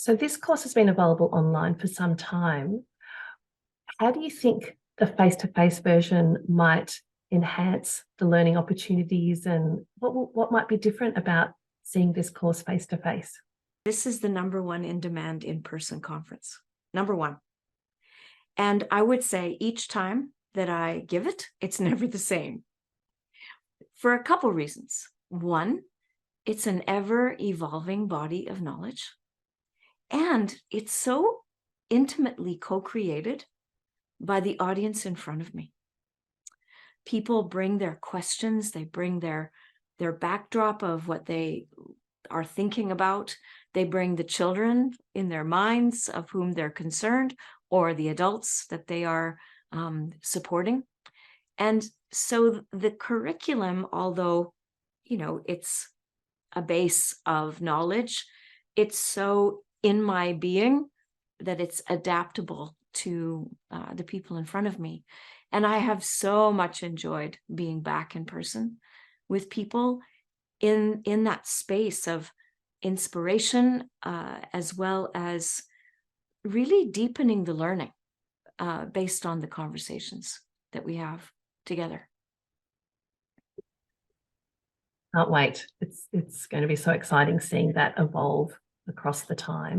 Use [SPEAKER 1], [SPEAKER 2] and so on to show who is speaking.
[SPEAKER 1] So this course has been available online for some time. How do you think the face-to-face version might enhance the learning opportunities, and what might be different about seeing this course face-to-face?
[SPEAKER 2] This is the number one in demand in-person conference, number one. And I would say each time that I give it, it's never the same for a couple reasons. One, it's an ever-evolving body of knowledge, and it's so intimately co-created by the audience in front of me. People bring their questions, they bring their backdrop of what they are thinking about. They bring the children in their minds of whom they're concerned, or the adults that they are supporting. And so the curriculum, although, it's a base of knowledge, it's so in my being that it's adaptable to the people in front of me. And I have so much enjoyed being back in person with people in that space of inspiration, as well as really deepening the learning based on the conversations that we have together.
[SPEAKER 1] Can't wait. It's going to be so exciting seeing that evolve across the time.